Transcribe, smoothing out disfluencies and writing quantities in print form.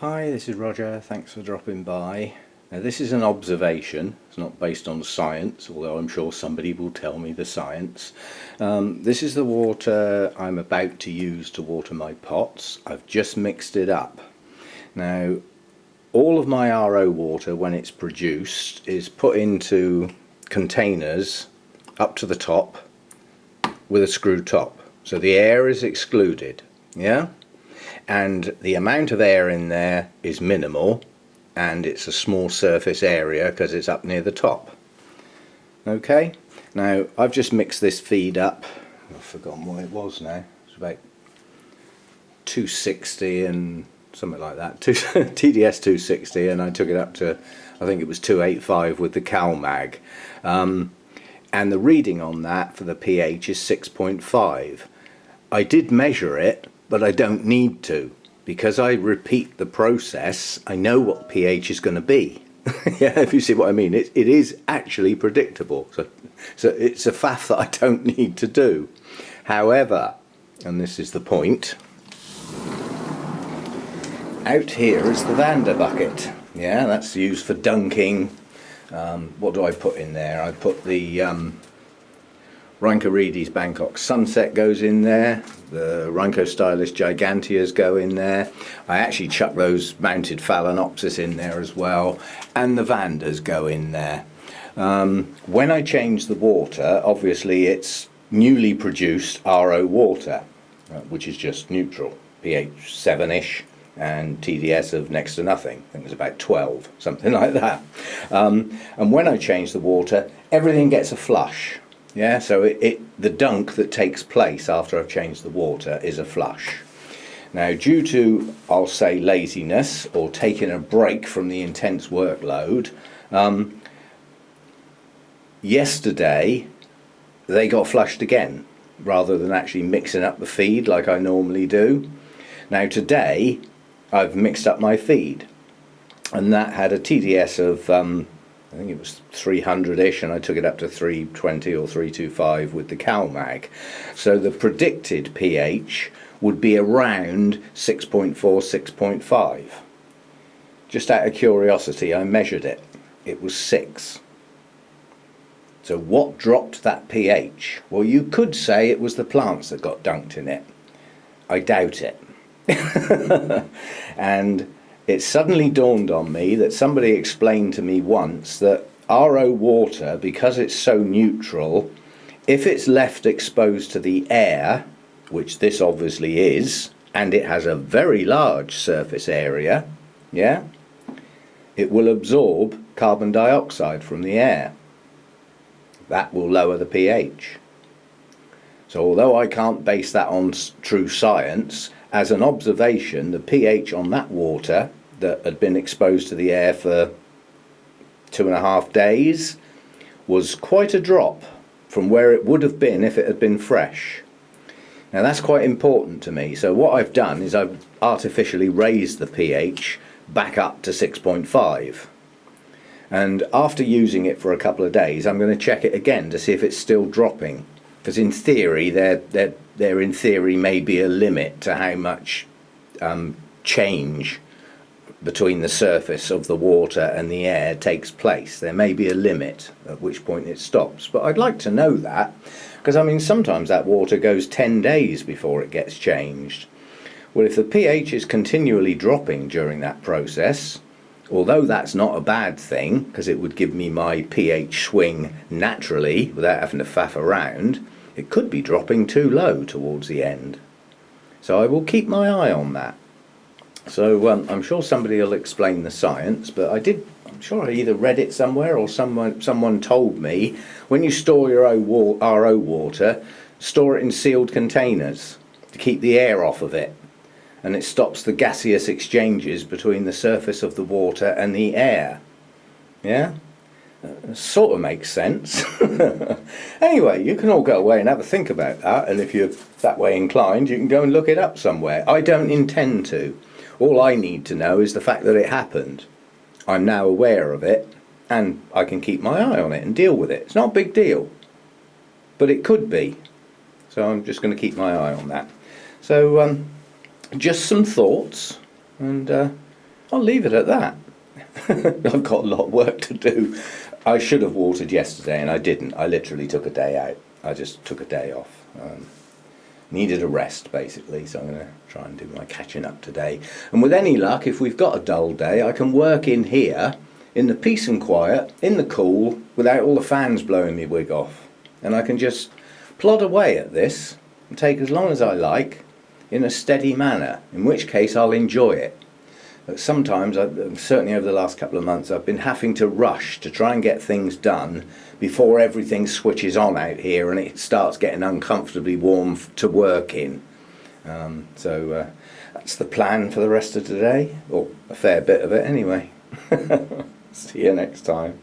Hi, this is Roger. Thanks for dropping by. Now, this is an observation. It's not based on science, although I'm sure somebody will tell me the science. This is the water I'm about to use to water my pots. I've just mixed it up. Now, all of my RO water, when it's produced, is put into containers up to the top with a screw top. So the air is excluded, yeah? And the amount of air in there is minimal, and it's a small surface area because it's up near the top. Okay, now I've just mixed this feed up. I've forgotten what it was now. It's about 260 and something like that. TDS 260, and I took it up to, I think it was 285 with the CalMag. And the reading on that for the pH is 6.5. I did measure it, but I don't need to, because I repeat the process. I know what pH is going to be. Yeah, if you see what I mean, it is actually predictable. So it's a faff that I don't need to do. However, and this is the point, out here is the Vandas bucket. Yeah, that's used for dunking. What do I put in there? I put the Rhynchoredes Bangkok Sunset goes in there, the Rhynchostylus Giganteas go in there. I actually chuck those mounted Phalaenopsis in there as well, and the Vandas go in there. When I change the water, obviously it's newly produced RO water, which is just neutral, pH 7-ish, and TDS of next to nothing. I think it's about 12, something like that. And when I change the water, everything gets a flush. Yeah, so the dunk that takes place after I've changed the water is a flush. Now, due to, I'll say, laziness or taking a break from the intense workload, yesterday they got flushed again, rather than actually mixing up the feed like I normally do. Now today I've mixed up my feed, and that had a TDS of I think it was 300-ish, and I took it up to 320 or 325 with the CalMag. So the predicted pH would be around 6.4, 6.5. Just out of curiosity, I measured it. It was 6. So what dropped that pH? Well, you could say it was the plants that got dunked in it. I doubt it. And it suddenly dawned on me that somebody explained to me once that RO water, because it's so neutral, if it's left exposed to the air, which this obviously is, and it has a very large surface area, yeah, it will absorb carbon dioxide from the air. That will lower the pH. So although I can't base that on true science, as an observation, the pH on that water that had been exposed to the air for 2.5 days was quite a drop from where it would have been if it had been fresh. Now that's quite important to me. So what I've done is I've artificially raised the pH back up to 6.5. And after using it for a couple of days, I'm going to check it again to see if it's still dropping. Because in theory, there in theory may be a limit to how much change between the surface of the water and the air takes place. There may be a limit at which point it stops. But I'd like to know that, because I mean sometimes that water goes 10 days before it gets changed. Well, if the pH is continually dropping during that process, although that's not a bad thing, because it would give me my pH swing naturally without having to faff around, it could be dropping too low towards the end. So I will keep my eye on that. So I'm sure somebody will explain the science, but I'm sure I either read it somewhere or someone told me, when you store your RO water, store it in sealed containers to keep the air off of it. And it stops the gaseous exchanges between the surface of the water and the air. Yeah? Sort of makes sense. Anyway, you can all go away and have a think about that, and if you're that way inclined, you can go and look it up somewhere. I don't intend to. All I need to know is the fact that it happened. I'm now aware of it, and I can keep my eye on it and deal with it. It's not a big deal, but it could be. So I'm just going to keep my eye on that. So just some thoughts, and I'll leave it at that. I've got a lot of work to do. I should have watered yesterday and I didn't. I literally took a day out. I just took a day off. Needed a rest basically, so I'm going to try and do my catching up today. And with any luck, if we've got a dull day, I can work in here in the peace and quiet, in the cool, without all the fans blowing me wig off. And I can just plod away at this and take as long as I like in a steady manner, in which case I'll enjoy it. But sometimes, certainly over the last couple of months, I've been having to rush to try and get things done before everything switches on out here and it starts getting uncomfortably warm to work in. So that's the plan for the rest of today, or a fair bit of it anyway. See you next time.